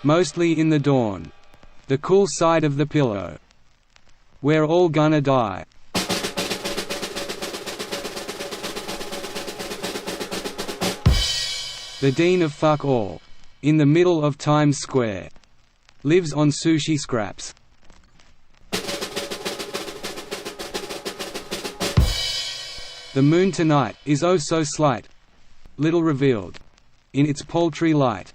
mostly in the dawn. The cool side of the pillow. We're all gonna die. The dean of fuck all, in the middle of Times Square, lives on sushi scraps. The moon tonight is oh so slight, little revealed, in its paltry light.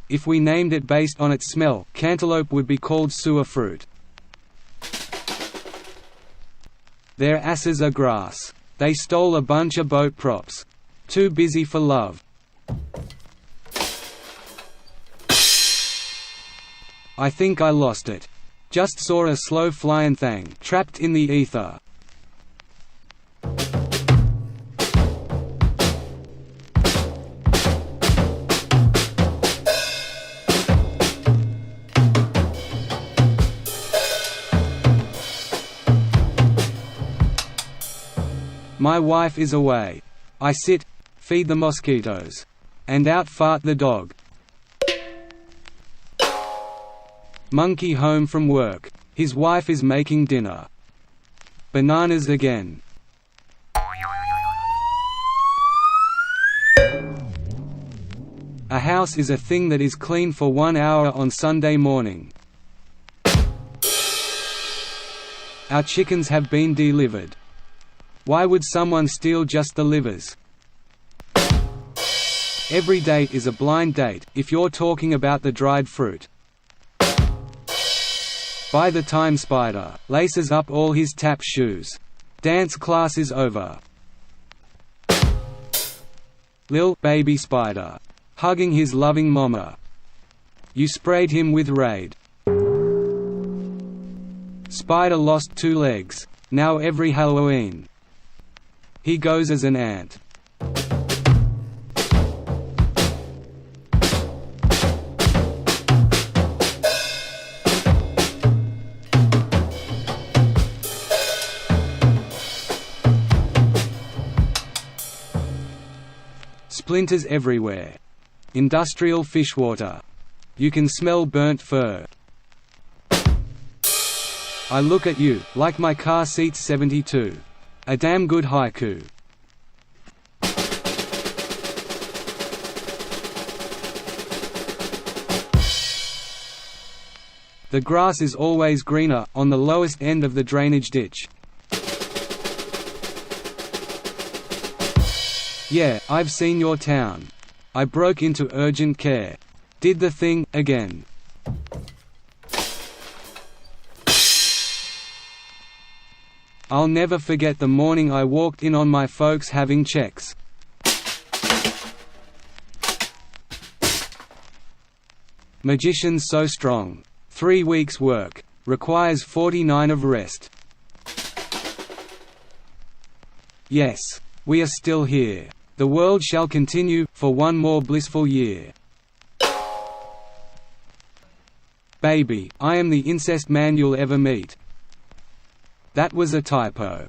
If we named it based on its smell, cantaloupe would be called sewer fruit. Their asses are grass. They stole a bunch of boat props. Too busy for love. I think I lost it. Just saw a slow flying thing trapped in the ether. My wife is away. I sit, feed the mosquitoes, and out fart the dog. Monkey home from work. His wife is making dinner. Bananas again. A house is a thing that is clean for 1 hour on Sunday morning. Our chickens have been delivered. Why would someone steal just the livers? Every date is a blind date, if you're talking about the dried fruit. By the time Spider laces up all his tap shoes, dance class is over. Lil baby Spider, hugging his loving mama. You sprayed him with Raid. Spider lost 2 legs, now every Halloween he goes as an ant. Splinters everywhere. Industrial fishwater. You can smell burnt fur. I look at you, like my car seat's 72. A damn good haiku. The grass is always greener, on the lowest end of the drainage ditch. Yeah, I've seen your town. I broke into urgent care. Did the thing, again. I'll never forget the morning I walked in on my folks having checks. Magician's so strong. 3 weeks work. Requires 49 of rest. Yes. We are still here. The world shall continue, for 1 more blissful year. Baby, I am the incest man you'll ever meet. That was a typo.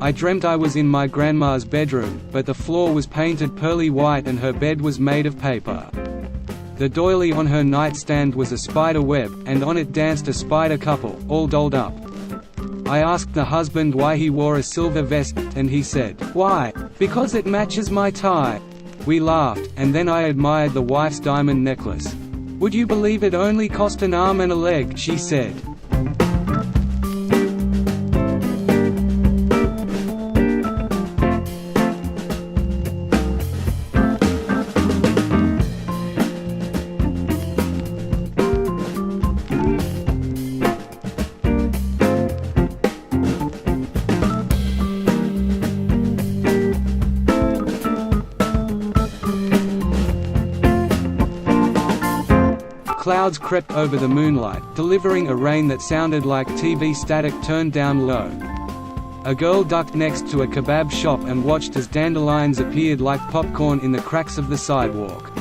I dreamt I was in my grandma's bedroom, but the floor was painted pearly white and her bed was made of paper. The doily on her nightstand was a spider web, and on it danced a spider couple, all dolled up. I asked the husband why he wore a silver vest, and he said, "Why? Because it matches my tie." We laughed, and then I admired the wife's diamond necklace. "Would you believe it only cost an arm and a leg?" she said. Clouds crept over the moonlight, delivering a rain that sounded like TV static turned down low. A girl ducked next to a kebab shop and watched as dandelions appeared like popcorn in the cracks of the sidewalk.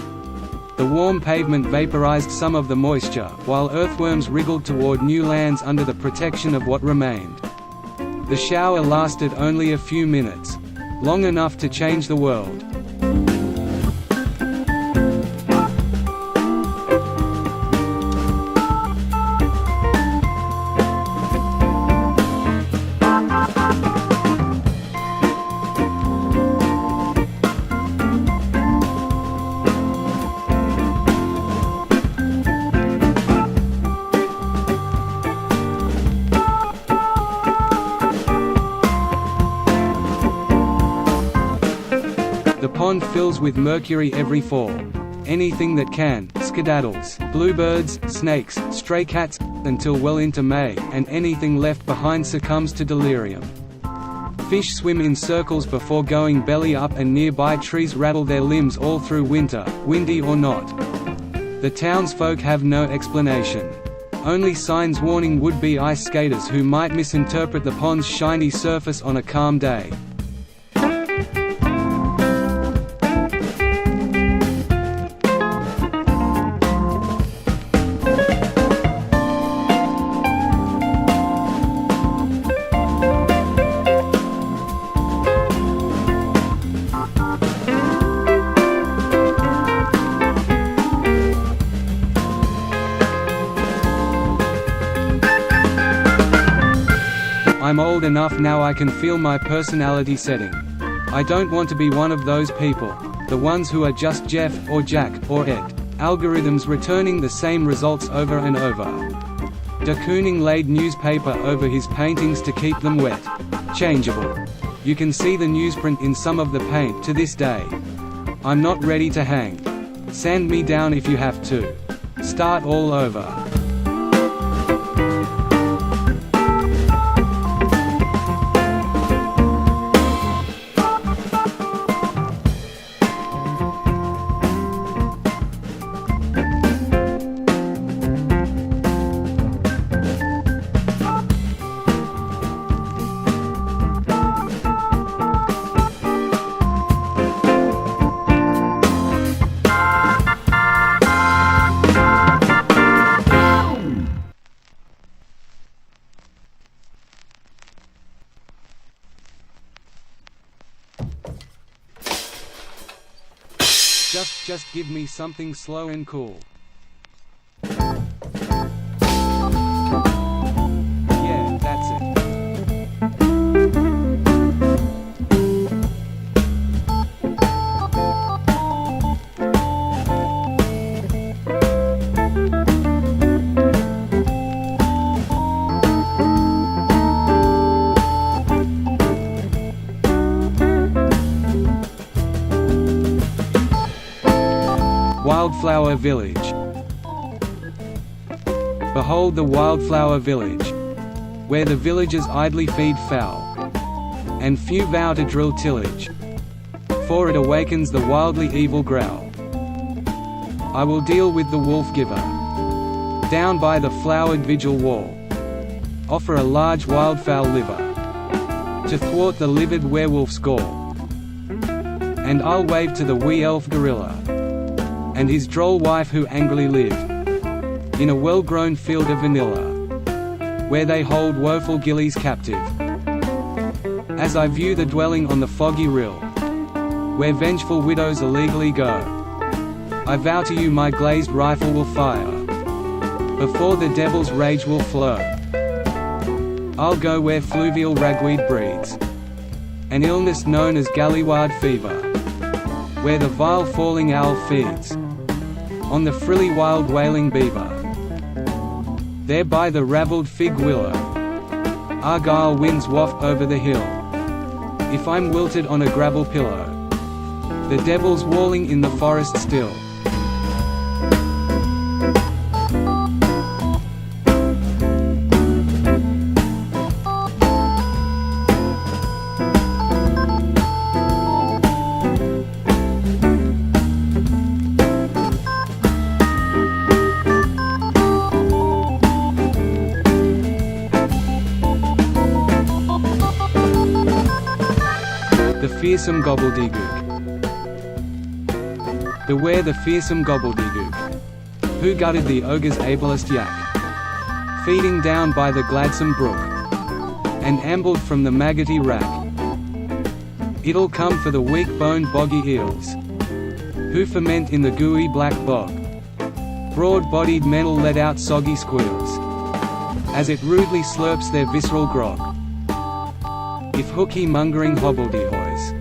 The warm pavement vaporized some of the moisture, while earthworms wriggled toward new lands under the protection of what remained. The shower lasted only a few minutes. Long enough to change the world. The pond fills with mercury every fall. Anything that can, skedaddles, bluebirds, snakes, stray cats, until well into May, and anything left behind succumbs to delirium. Fish swim in circles before going belly up, and nearby trees rattle their limbs all through winter, windy or not. The townsfolk have no explanation. Only signs warning would-be ice skaters who might misinterpret the pond's shiny surface on a calm day. I'm old enough now I can feel my personality setting. I don't want to be one of those people, the ones who are just Jeff, or Jack, or Ed. Algorithms returning the same results over and over. De Kooning laid newspaper over his paintings to keep them wet. Changeable. You can see the newsprint in some of the paint to this day. I'm not ready to hang. Sand me down if you have to. Start all over. Just give me something slow and cool. Yeah, that's it. Wildflower Village. Behold the wildflower village, where the villagers idly feed fowl, and few vow to drill tillage, for it awakens the wildly evil growl. I will deal with the wolf giver, down by the flowered vigil wall, offer a large wildfowl liver, to thwart the livid werewolf's gore. And I'll wave to the wee elf gorilla, and his droll wife who angrily live in a well-grown field of vanilla, where they hold woeful gillies captive. As I view the dwelling on the foggy rill, where vengeful widows illegally go, I vow to you my glazed rifle will fire, before the devil's rage will flow. I'll go where fluvial ragweed breeds, an illness known as gallyward fever, where the vile falling owl feeds on the frilly wild wailing beaver. There by the ravelled fig willow, argyle winds waft over the hill. If I'm wilted on a gravel pillow, the devil's walling in the forest still. fearsome gobbledygook. Beware the fearsome gobbledygook. Who gutted the ogre's ablest yak? Feeding down by the gladsome brook, and ambled from the maggoty rack. It'll come for the weak-boned boggy eels, who ferment in the gooey black bog. Broad-bodied men'll let out soggy squeals, as it rudely slurps their visceral grog. If hooky-mongering hobbledehoys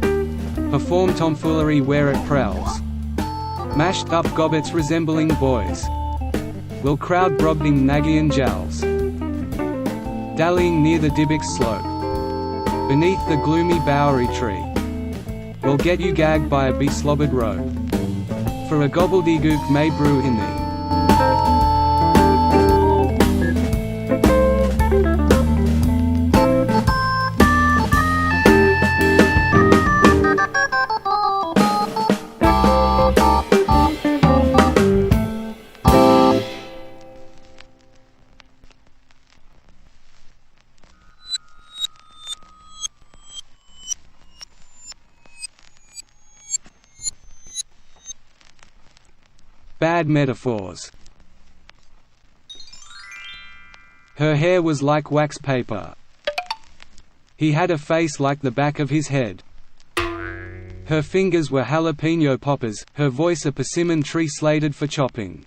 perform tomfoolery where it prowls, mashed-up gobbets resembling boys will crowd Brogding Nagyan jowls, dallying near the Dybbuk's slope, beneath the gloomy bowery tree, will get you gagged by a beslobbered rogue, for a gobbledygook may brew in thee. Bad metaphors. Her hair was like wax paper. He had a face like the back of his head. Her fingers were jalapeno poppers, her voice a persimmon tree slated for chopping.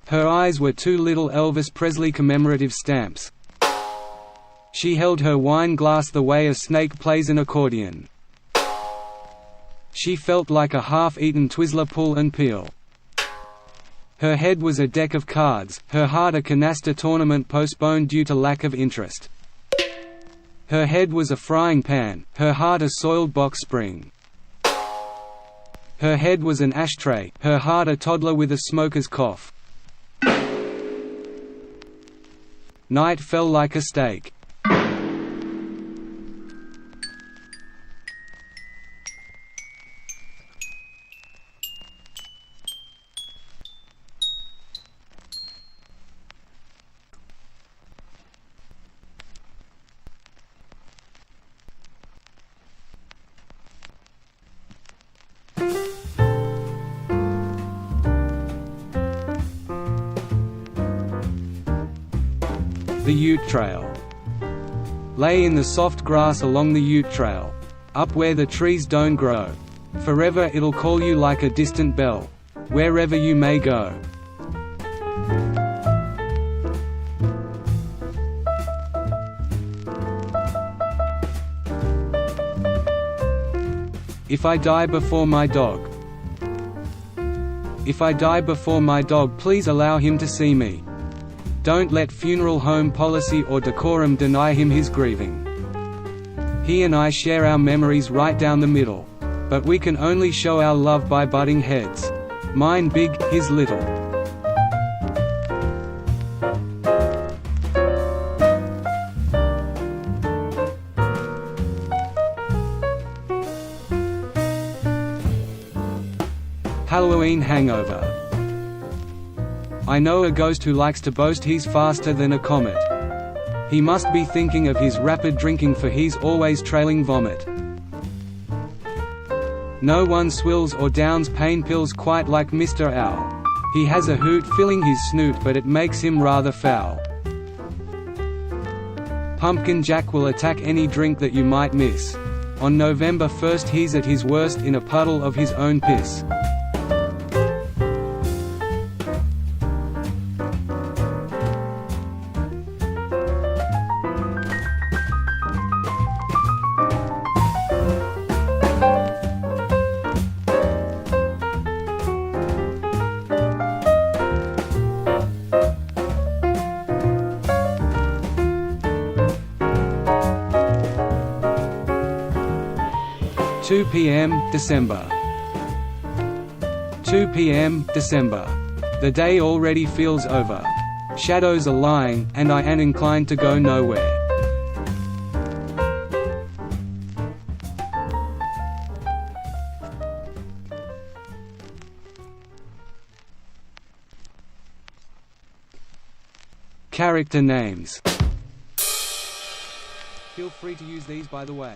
Her eyes were two little Elvis Presley commemorative stamps. She held her wine glass the way a snake plays an accordion. She felt like a half-eaten Twizzler pull and peel. Her head was a deck of cards, her heart a canasta tournament postponed due to lack of interest. Her head was a frying pan, her heart a soiled box spring. Her head was an ashtray, her heart a toddler with a smoker's cough. Night fell like a steak. The Ute Trail. Lay in the soft grass along the Ute Trail, up where the trees don't grow. Forever it'll call you like a distant bell, wherever you may go. If I die before my dog. If I die before my dog, please allow him to see me. Don't let funeral home policy or decorum deny him his grieving. He and I share our memories right down the middle, but we can only show our love by butting heads. Mine big, his little. Halloween hangover. I know a ghost who likes to boast he's faster than a comet. He must be thinking of his rapid drinking, for he's always trailing vomit. No one swills or downs pain pills quite like Mr. Owl. He has a hoot filling his snoot, but it makes him rather foul. Pumpkin Jack will attack any drink that you might miss. On November 1st he's at his worst in a puddle of his own piss. p.m. December. 2 p.m. December. The day already feels over. Shadows are lying, and I am inclined to go nowhere. Character names. Feel free to use these, by the way.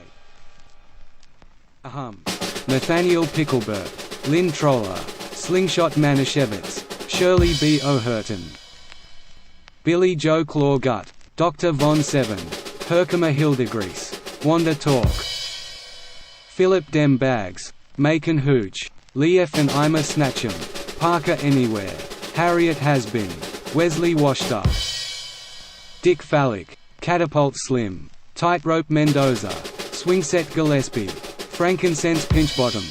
Nathaniel Picklebert, Lynn Troller, Slingshot Manischewitz, Shirley B. O'Hurton, Billy Joe Clawgut, Dr. Von Seven, Herkimer Hildegrease, Wanda Talk, Philip Dem Bags, Macon Hooch, Leif and Ima Snatcham, Parker Anywhere, Harriet Hasbin, Wesley Washed Up, Dick Fallick, Catapult Slim, Tightrope Mendoza, Swingset Gillespie, Frankincense Pinchbottom,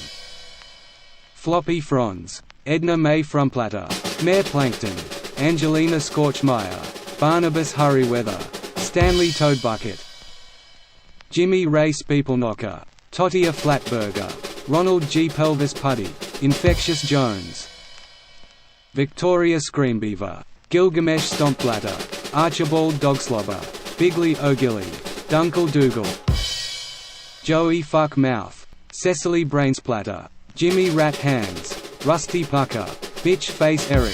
Floppy Franz, Edna Mae Frumplatter, Mayor Plankton, Angelina Scorchmeyer, Barnabas Hurryweather, Stanley Toadbucket, Jimmy Ray Speepleknocker, Totia Flatburger, Ronald G. Pelvis Putty, Infectious Jones, Victoria Screambeaver, Gilgamesh Stompblatter, Archibald Dogslobber, Bigley O'Gilly, Dunkle Dougal, Joey Fuck Mouth, Cecily Brainsplatter, Jimmy Rat Hands, Rusty Pucker, Bitch Face Eric,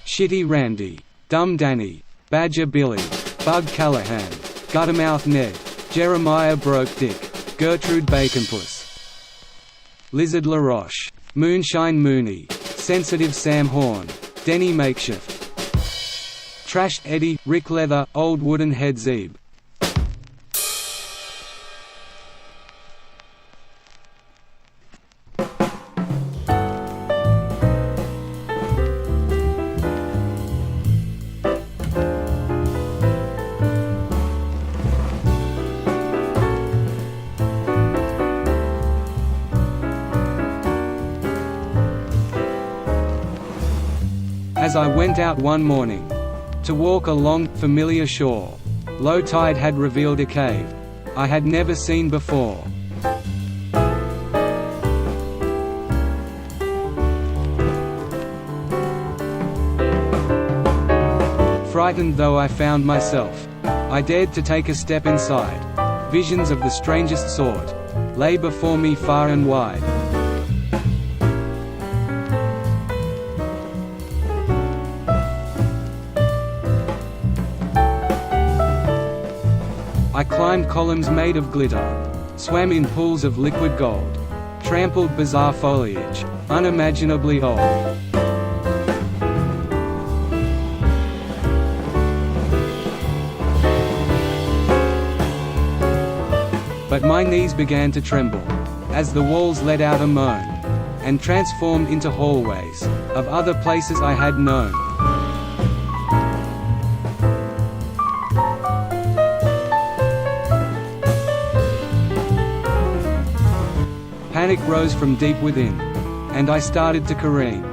Shitty Randy, Dumb Danny, Badger Billy, Bug Callahan, Guttermouth Ned, Jeremiah Broke Dick, Gertrude Baconpuss, Lizard LaRoche, Moonshine Mooney, Sensitive Sam Horn, Denny Makeshift, Trashed Eddie, Rick Leather, Old Wooden Head Zeeb. As I went out one morning to walk along familiar shore, low tide had revealed a cave I had never seen before. Frightened though I found myself, I dared to take a step inside. Visions of the strangest sort lay before me far and wide. I climbed columns made of glitter, swam in pools of liquid gold, trampled bizarre foliage, unimaginably old. But my knees began to tremble, as the walls let out a moan, and transformed into hallways, of other places I had known. Panic rose from deep within, and I started to careen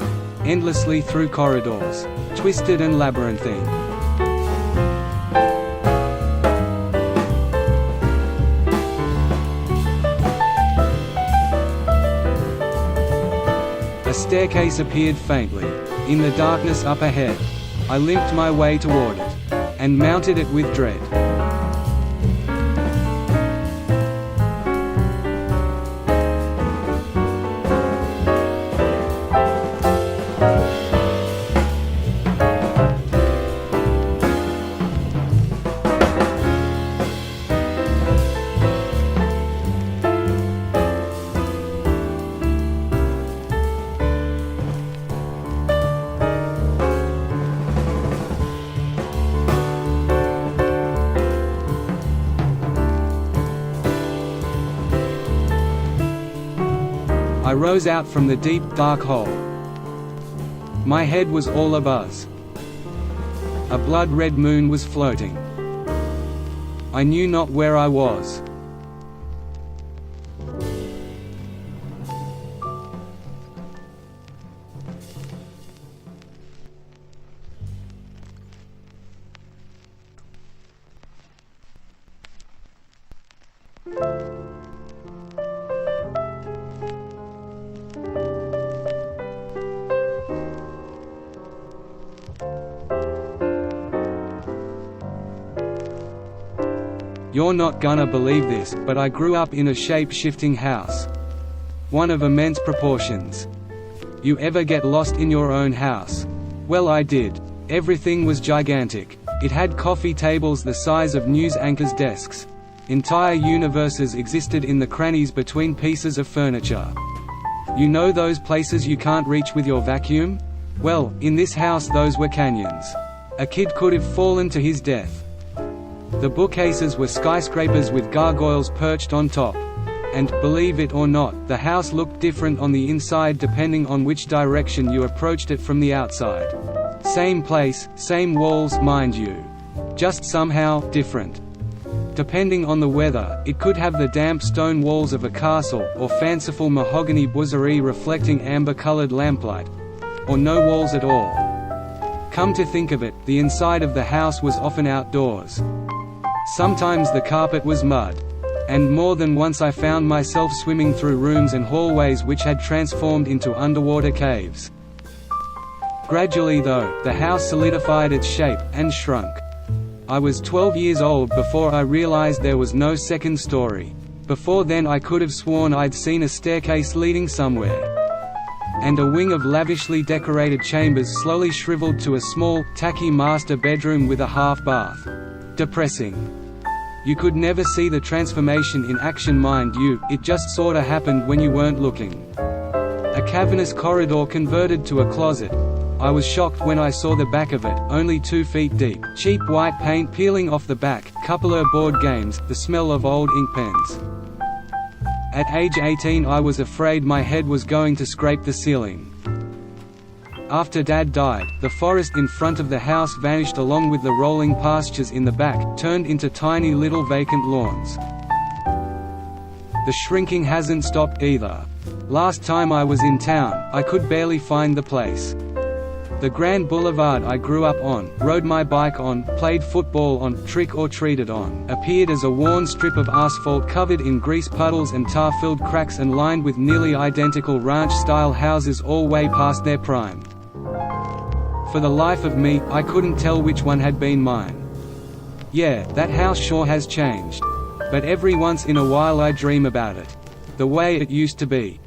endlessly through corridors, twisted and labyrinthine. A staircase appeared faintly in the darkness up ahead. I limped my way toward it, and mounted it with dread. I rose out from the deep, dark hole. My head was all abuzz. A blood-red moon was floating. I knew not where I was. You're not gonna believe this, but I grew up in a shape-shifting house. One of immense proportions. You ever get lost in your own house? Well, I did. Everything was gigantic. It had coffee tables the size of news anchors' desks, Entire universes existed in the crannies between pieces of furniture. You know those places you can't reach with your vacuum? Well, in this house those were canyons. A kid could have fallen to his death. The bookcases were skyscrapers with gargoyles perched on top. And, believe it or not, the house looked different on the inside depending on which direction you approached it from the outside. Same place, same walls, mind you. Just somehow different. Depending on the weather, it could have the damp stone walls of a castle, or fanciful mahogany boiserie reflecting amber-colored lamplight. Or no walls at all. Come to think of it, the inside of the house was often outdoors. Sometimes the carpet was mud. And more than once I found myself swimming through rooms and hallways which had transformed into underwater caves. Gradually though, the house solidified its shape, and shrunk. I was 12 years old before I realized there was no second story. Before then I could have sworn I'd seen a staircase leading somewhere. And a wing of lavishly decorated chambers slowly shriveled to a small, tacky master bedroom with a half-bath. Depressing. You could never see the transformation in action, mind you, it just sorta happened when you weren't looking. A cavernous corridor converted to a closet. I was shocked when I saw the back of it, only 2 feet deep, cheap white paint peeling off the back, couple of board games, the smell of old ink pens. At age 18 I was afraid my head was going to scrape the ceiling. After Dad died, the forest in front of the house vanished along with the rolling pastures in the back, turned into tiny little vacant lawns. The shrinking hasn't stopped either. Last time I was in town, I could barely find the place. The grand boulevard I grew up on, rode my bike on, played football on, trick-or-treated on, appeared as a worn strip of asphalt covered in grease puddles and tar-filled cracks and lined with nearly identical ranch-style houses all way past their prime. For the life of me, I couldn't tell which one had been mine. Yeah, that house sure has changed. But every once in a while I dream about it. The way it used to be.